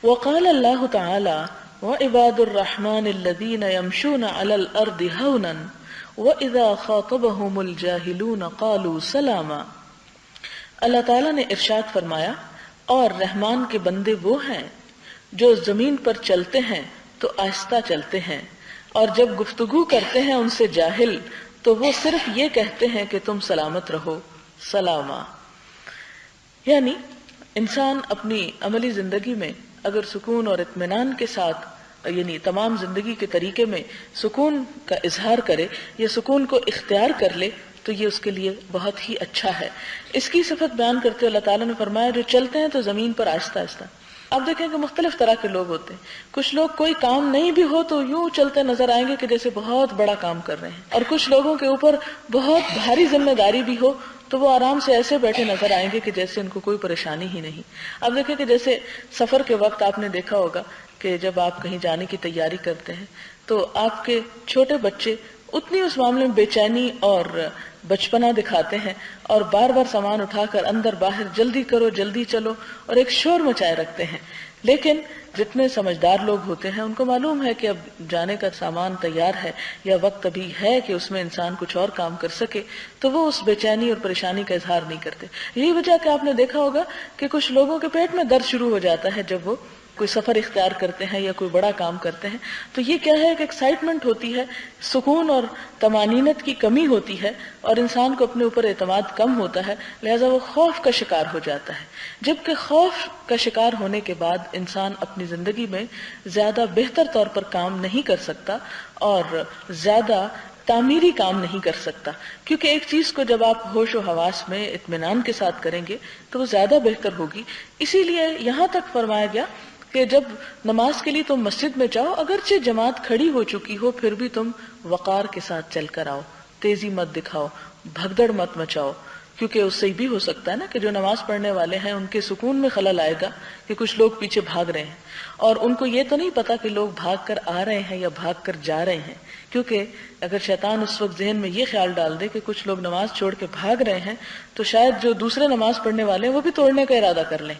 وقال اللہ تعالی وعباد الرحمن الذین یمشون علی الارض ہونا وَإِذَا خَاطَبَهُمُ الْجَاهِلُونَ قَالُوا سَلَامًا۔ اللہ تعالیٰ نے ارشاد فرمایا اور رحمان کے بندے وہ ہیں جو زمین پر چلتے ہیں تو آہستہ چلتے ہیں، اور جب گفتگو کرتے ہیں ان سے جاہل تو وہ صرف یہ کہتے ہیں کہ تم سلامت رہو، سلاما۔ یعنی انسان اپنی عملی زندگی میں اگر سکون اور اطمینان کے ساتھ یعنی تمام زندگی کے طریقے میں سکون کا اظہار کرے یا سکون کو اختیار کر لے تو یہ اس کے لیے بہت ہی اچھا ہے۔ اس کی صفت بیان کرتے اللہ تعالیٰ نے فرمایا جو چلتے ہیں تو زمین پر آہستہ آہستہ۔ آپ دیکھیں کہ مختلف طرح کے لوگ ہوتے ہیں، کچھ لوگ کوئی کام نہیں بھی ہو تو یوں چلتے نظر آئیں گے کہ جیسے بہت بڑا کام کر رہے ہیں، اور کچھ لوگوں کے اوپر بہت بھاری ذمہ داری بھی ہو تو وہ آرام سے ایسے بیٹھے نظر آئیں گے کہ جیسے ان کو کوئی پریشانی ہی نہیں۔ اب دیکھیں کہ جیسے سفر کے وقت آپ نے دیکھا ہوگا کہ جب آپ کہیں جانے کی تیاری کرتے ہیں تو آپ کے چھوٹے بچے اتنی اس معاملے میں بے چینی اور بچپنا دکھاتے ہیں اور بار بار سامان اٹھا کر اندر باہر جلدی کرو جلدی چلو اور ایک شور مچائے رکھتے ہیں، لیکن جتنے سمجھدار لوگ ہوتے ہیں ان کو معلوم ہے کہ اب جانے کا سامان تیار ہے یا وقت ابھی ہے کہ اس میں انسان کچھ اور کام کر سکے، تو وہ اس بے چینی اور پریشانی کا اظہار نہیں کرتے۔ یہی وجہ کہ آپ نے دیکھا ہوگا کہ کچھ لوگوں کے پیٹ میں درد شروع ہو جاتا ہے جب وہ کوئی سفر اختیار کرتے ہیں یا کوئی بڑا کام کرتے ہیں، تو یہ کیا ہے کہ ایکسائٹمنٹ ہوتی ہے، سکون اور طمانینت کی کمی ہوتی ہے اور انسان کو اپنے اوپر اعتماد کم ہوتا ہے، لہذا وہ خوف کا شکار ہو جاتا ہے۔ جبکہ خوف کا شکار ہونے کے بعد انسان اپنی زندگی میں زیادہ بہتر طور پر کام نہیں کر سکتا اور زیادہ تعمیری کام نہیں کر سکتا، کیونکہ ایک چیز کو جب آپ ہوش و حواس میں اطمینان کے ساتھ کریں گے تو وہ زیادہ بہتر ہوگی۔ اسی لیے یہاں تک فرمایا گیا کہ جب نماز کے لیے تم مسجد میں جاؤ، اگرچہ جماعت کھڑی ہو چکی ہو پھر بھی تم وقار کے ساتھ چل کر آؤ، تیزی مت دکھاؤ، بھگدڑ مت مچاؤ، کیونکہ اس سے بھی ہو سکتا ہے نا کہ جو نماز پڑھنے والے ہیں ان کے سکون میں خلل آئے گا کہ کچھ لوگ پیچھے بھاگ رہے ہیں اور ان کو یہ تو نہیں پتا کہ لوگ بھاگ کر آ رہے ہیں یا بھاگ کر جا رہے ہیں، کیونکہ اگر شیطان اس وقت ذہن میں یہ خیال ڈال دے کہ کچھ لوگ نماز چھوڑ کے بھاگ رہے ہیں تو شاید جو دوسرے نماز پڑھنے والے ہیں وہ بھی توڑنے کا ارادہ کر لیں۔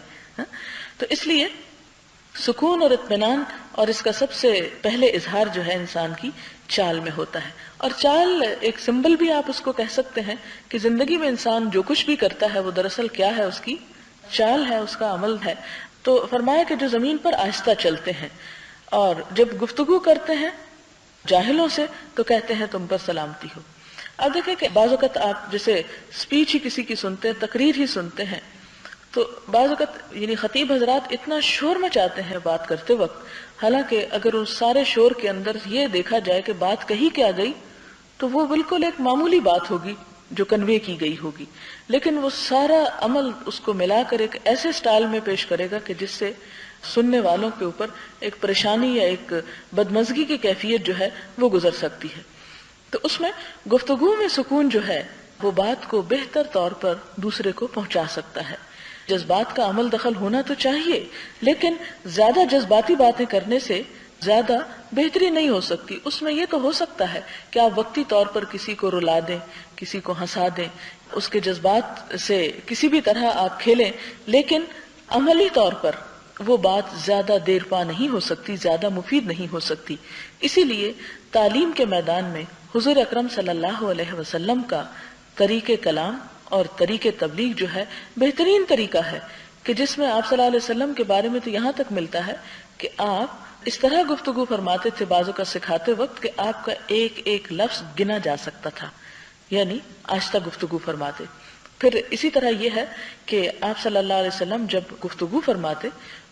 تو اس لیے سکون اور اطمینان اور اس کا سب سے پہلے اظہار جو ہے انسان کی چال میں ہوتا ہے، اور چال ایک سمبل بھی آپ اس کو کہہ سکتے ہیں کہ زندگی میں انسان جو کچھ بھی کرتا ہے وہ دراصل کیا ہے، اس کی چال ہے، اس کا عمل ہے۔ تو فرمایا کہ جو زمین پر آہستہ چلتے ہیں اور جب گفتگو کرتے ہیں جاہلوں سے تو کہتے ہیں تم پر سلامتی ہو۔ اب دیکھیں کہ بعض اوقات آپ جیسے اسپیچ ہی کسی کی سنتے ہیں، تقریر ہی سنتے ہیں، تو بعض اوقات یعنی خطیب حضرات اتنا شور مچاتے ہیں بات کرتے وقت، حالانکہ اگر اس سارے شور کے اندر یہ دیکھا جائے کہ بات کہی کیا گئی تو وہ بالکل ایک معمولی بات ہوگی جو کنوے کی گئی ہوگی، لیکن وہ سارا عمل اس کو ملا کر ایک ایسے سٹائل میں پیش کرے گا کہ جس سے سننے والوں کے اوپر ایک پریشانی یا ایک بدمزگی کی کیفیت جو ہے وہ گزر سکتی ہے۔ تو اس میں گفتگو میں سکون جو ہے وہ بات کو بہتر طور پر دوسرے کو پہنچا سکتا ہے۔ جذبات کا عمل دخل ہونا تو چاہیے، لیکن زیادہ جذباتی باتیں کرنے سے زیادہ بہتری نہیں ہو سکتی۔ اس میں یہ تو ہو سکتا ہے کہ آپ وقتی طور پر کسی کو رلا دیں، کسی کو ہنسا دیں، اس کے جذبات سے کسی بھی طرح آپ کھیلیں، لیکن عملی طور پر وہ بات زیادہ دیر پا نہیں ہو سکتی، زیادہ مفید نہیں ہو سکتی۔ اسی لیے تعلیم کے میدان میں حضور اکرم صلی اللہ علیہ وسلم کا طریق کلام اور طریق تبلیغ جو ہے بہترین طریقہ ہے کہ جس میں آپ صلی اللہ علیہ وسلم کے بارے میں تو یہاں تک ملتا ہے کہ آپ اس طرح گفتگو فرماتے تھے بعضوں کا سکھاتے وقت کہ آپ کا ایک ایک لفظ گنا جا سکتا تھا، یعنی آہستہ گفتگو فرماتے۔ پھر اسی طرح یہ ہے کہ آپ صلی اللہ علیہ وسلم جب گفتگو فرماتے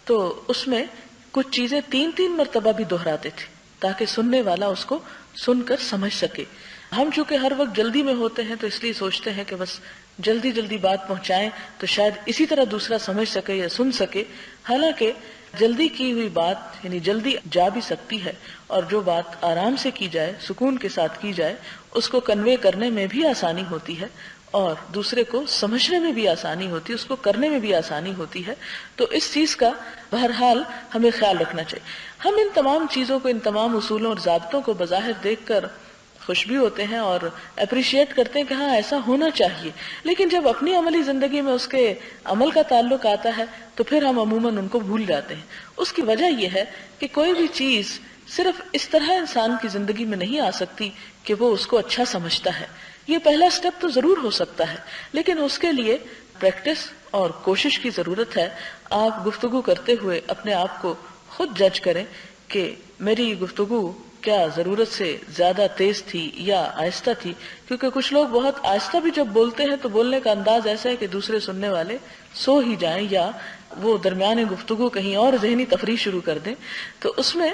تو اس میں کچھ چیزیں 3 مرتبہ بھی دہراتے تھے تاکہ سننے والا اس کو سن کر سمجھ سکے۔ ہم چونکہ ہر وقت جلدی میں ہوتے ہیں تو اس لیے سوچتے ہیں کہ بس جلدی جلدی بات پہنچائیں تو شاید اسی طرح دوسرا سمجھ سکے یا سن سکے، حالانکہ جلدی کی ہوئی بات یعنی جلدی جا بھی سکتی ہے، اور جو بات آرام سے کی جائے، سکون کے ساتھ کی جائے، اس کو کنوے کرنے میں بھی آسانی ہوتی ہے اور دوسرے کو سمجھنے میں بھی آسانی ہوتی ہے، اس کو کرنے میں بھی آسانی ہوتی ہے۔ تو اس چیز کا بہرحال ہمیں خیال رکھنا چاہیے۔ ہم ان تمام چیزوں کو، ان تمام اصولوں اور ضابطوں کو بظاہر دیکھ کر خوش بھی ہوتے ہیں اور اپریشیٹ کرتے ہیں کہ ہاں ایسا ہونا چاہیے، لیکن جب اپنی عملی زندگی میں اس کے عمل کا تعلق آتا ہے تو پھر ہم عموماً ان کو بھول جاتے ہیں۔ اس کی وجہ یہ ہے کہ کوئی بھی چیز صرف اس طرح انسان کی زندگی میں نہیں آ سکتی کہ وہ اس کو اچھا سمجھتا ہے۔ یہ پہلا سٹیپ تو ضرور ہو سکتا ہے، لیکن اس کے لیے پریکٹس اور کوشش کی ضرورت ہے۔ آپ گفتگو کرتے ہوئے اپنے آپ کو خود جج کریں کہ میری گفتگو کیا ضرورت سے زیادہ تیز تھی یا آہستہ تھی، کیونکہ کچھ لوگ بہت آہستہ بھی جب بولتے ہیں تو بولنے کا انداز ایسا ہے کہ دوسرے سننے والے سو ہی جائیں یا وہ درمیان گفتگو کہیں اور ذہنی تفریح شروع کر دیں۔ تو اس میں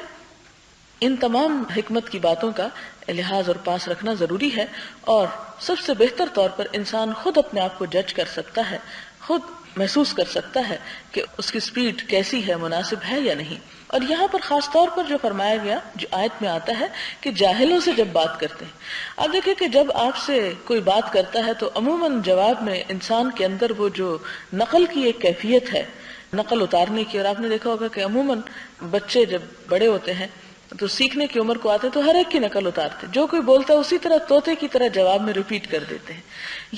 ان تمام حکمت کی باتوں کا لحاظ اور پاس رکھنا ضروری ہے، اور سب سے بہتر طور پر انسان خود اپنے آپ کو جج کر سکتا ہے، خود محسوس کر سکتا ہے کہ اس کی سپیڈ کیسی ہے، مناسب ہے یا نہیں۔ اور یہاں پر خاص طور پر جو فرمایا گیا، جو آیت میں آتا ہے کہ جاہلوں سے جب بات کرتے ہیں، آپ دیکھیں کہ جب آپ سے کوئی بات کرتا ہے تو عموماً جواب میں انسان کے اندر وہ جو نقل کی ایک کیفیت ہے، نقل اتارنے کی، اور آپ نے دیکھا ہوگا کہ عموماً بچے جب بڑے ہوتے ہیں تو سیکھنے کی عمر کو آتے تو ہر ایک کی نقل اتارتے، جو کوئی بولتا ہے اسی طرح طوطے کی طرح جواب میں ریپیٹ کر دیتے ہیں۔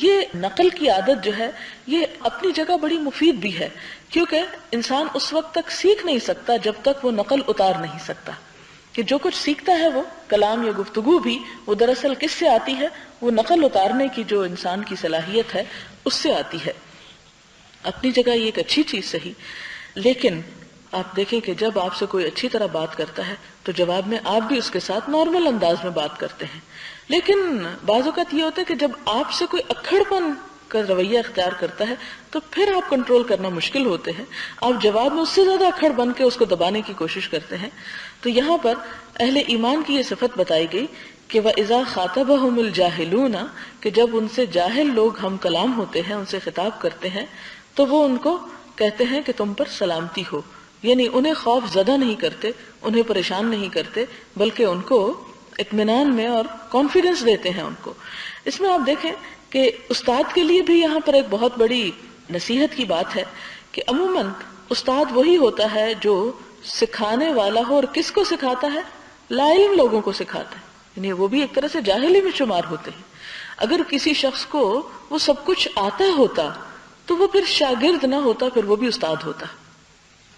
یہ نقل کی عادت جو ہے یہ اپنی جگہ بڑی مفید بھی ہے، کیونکہ انسان اس وقت تک سیکھ نہیں سکتا جب تک وہ نقل اتار نہیں سکتا، کہ جو کچھ سیکھتا ہے وہ کلام یا گفتگو بھی وہ دراصل کس سے آتی ہے، وہ نقل اتارنے کی جو انسان کی صلاحیت ہے اس سے آتی ہے۔ اپنی جگہ یہ ایک اچھی چیز صحیح، لیکن آپ دیکھیں کہ جب آپ سے کوئی اچھی طرح بات کرتا ہے تو جواب میں آپ بھی اس کے ساتھ نارمل انداز میں بات کرتے ہیں، لیکن بعض اوقات یہ ہوتا ہے کہ جب آپ سے کوئی اکھڑ پن کا رویہ اختیار کرتا ہے تو پھر آپ کنٹرول کرنا مشکل ہوتے ہیں، آپ جواب میں اس سے زیادہ اکھڑ بن کے اس کو دبانے کی کوشش کرتے ہیں۔ تو یہاں پر اہل ایمان کی یہ صفت بتائی گئی کہ وَإِذَا خَاطَبَهُمُ الْجَاهِلُونَ، کہ جب ان سے جاہل لوگ ہم کلام ہوتے ہیں، ان سے خطاب کرتے ہیں تو وہ ان کو کہتے ہیں کہ تم پر سلامتی ہو، یعنی انہیں خوف زدہ نہیں کرتے، انہیں پریشان نہیں کرتے، بلکہ ان کو اطمینان میں اور کانفیڈنس دیتے ہیں ان کو۔ اس میں آپ دیکھیں کہ استاد کے لیے بھی یہاں پر ایک بہت بڑی نصیحت کی بات ہے کہ عموماً استاد وہی ہوتا ہے جو سکھانے والا ہو، اور کس کو سکھاتا ہے؟ لا علم لوگوں کو سکھاتا ہے، یعنی وہ بھی ایک طرح سے جاہلی میں شمار ہوتے ہیں۔ اگر کسی شخص کو وہ سب کچھ آتا ہوتا تو وہ پھر شاگرد نہ ہوتا، پھر وہ بھی استاد ہوتا۔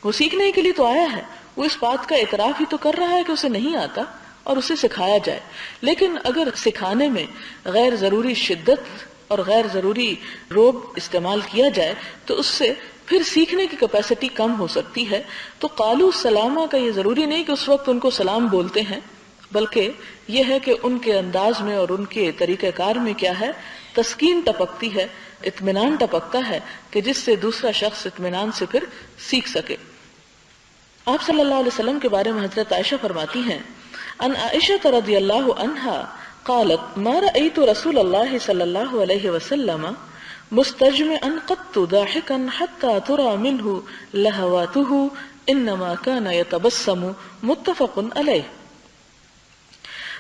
وہ سیکھنے کے لیے تو آیا ہے، وہ اس بات کا اعتراف ہی تو کر رہا ہے کہ اسے نہیں آتا اور اسے سکھایا جائے۔ لیکن اگر سکھانے میں غیر ضروری شدت اور غیر ضروری روب استعمال کیا جائے تو اس سے پھر سیکھنے کی کیپیسٹی کم ہو سکتی ہے۔ تو قالو سلامہ کا یہ ضروری نہیں کہ اس وقت ان کو سلام بولتے ہیں، بلکہ یہ ہے کہ ان کے انداز میں اور ان کے طریقہ کار میں کیا ہے، تسکین ٹپکتی ہے، اطمینان ٹپکتا ہے، کہ جس سے دوسرا شخص اطمینان سے پھر سیکھ سکے۔ آپ صلی اللہ علیہ وسلم کے بارے میں حضرت عائشہ فرماتی ہیں، ان عائشہ رضی اللہ عنہا قالت ما رأيت رسول اللہ صلی اللہ علیہ وسلم مستجمعا قط ضاحكا حتى ترى منه لهواته انما كان يتبسم متفق علیہ۔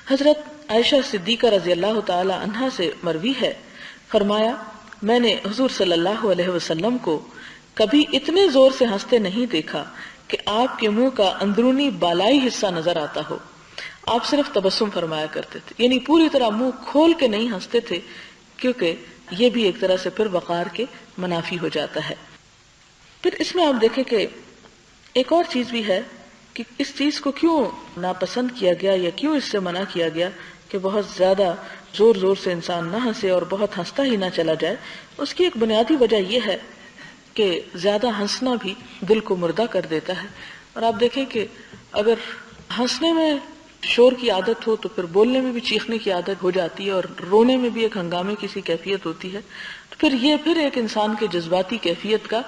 حضرت عائشہ صدیقہ رضی اللہ تعالی عنہا سے مروی ہے، فرمایا میں نے حضور صلی اللہ علیہ وسلم کو کبھی اتنے زور سے ہنستے نہیں دیکھا کہ آپ کے منہ کا اندرونی بالائی حصہ نظر آتا ہو۔ آپ صرف تبسم فرمایا کرتے تھے، یعنی پوری طرح منہ کھول کے نہیں ہنستے تھے، کیونکہ یہ بھی ایک طرح سے پھر وقار کے منافی ہو جاتا ہے۔ پھر اس میں آپ دیکھیں کہ ایک اور چیز بھی ہے کہ اس چیز کو کیوں ناپسند کیا گیا یا کیوں اس سے منع کیا گیا کہ بہت زیادہ زور زور سے انسان نہ ہنسے اور بہت ہنستا ہی نہ چلا جائے۔ اس کی ایک بنیادی وجہ یہ ہے کہ زیادہ ہنسنا بھی دل کو مردہ کر دیتا ہے، اور آپ دیکھیں کہ اگر ہنسنے میں شور کی عادت ہو تو پھر بولنے میں بھی چیخنے کی عادت ہو جاتی ہے، اور رونے میں بھی ایک ہنگامے کی سی کیفیت ہوتی ہے، تو پھر یہ ایک انسان کے جذباتی کیفیت کا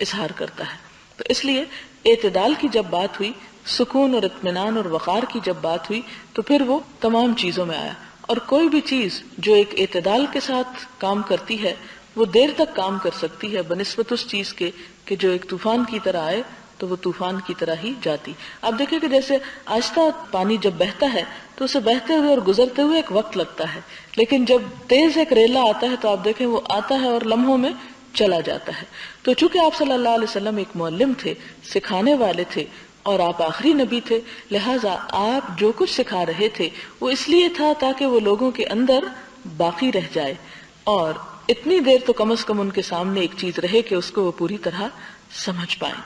اظہار کرتا ہے۔ تو اس لیے اعتدال کی جب بات ہوئی، سکون اور اطمینان اور وقار کی جب بات ہوئی، تو پھر وہ تمام چیزوں میں آیا۔ اور کوئی بھی چیز جو ایک اعتدال کے ساتھ کام کرتی ہے وہ دیر تک کام کر سکتی ہے بنسبت اس چیز کے کہ جو ایک طوفان کی طرح آئے تو وہ طوفان کی طرح ہی جاتی۔ آپ دیکھیں کہ جیسے آہستہ پانی جب بہتا ہے تو اسے بہتے ہوئے اور گزرتے ہوئے ایک وقت لگتا ہے، لیکن جب تیز ایک ریلا آتا ہے تو آپ دیکھیں وہ آتا ہے اور لمحوں میں چلا جاتا ہے۔ تو چونکہ آپ صلی اللہ علیہ وسلم ایک معلم تھے، سکھانے والے تھے، اور آپ آخری نبی تھے، لہٰذا آپ جو کچھ سکھا رہے تھے وہ اس لیے تھا تاکہ وہ لوگوں کے اندر باقی رہ جائے، اور اتنی دیر تو کم از کم ان کے سامنے ایک چیز رہے کہ اس کو وہ پوری طرح سمجھ پائیں۔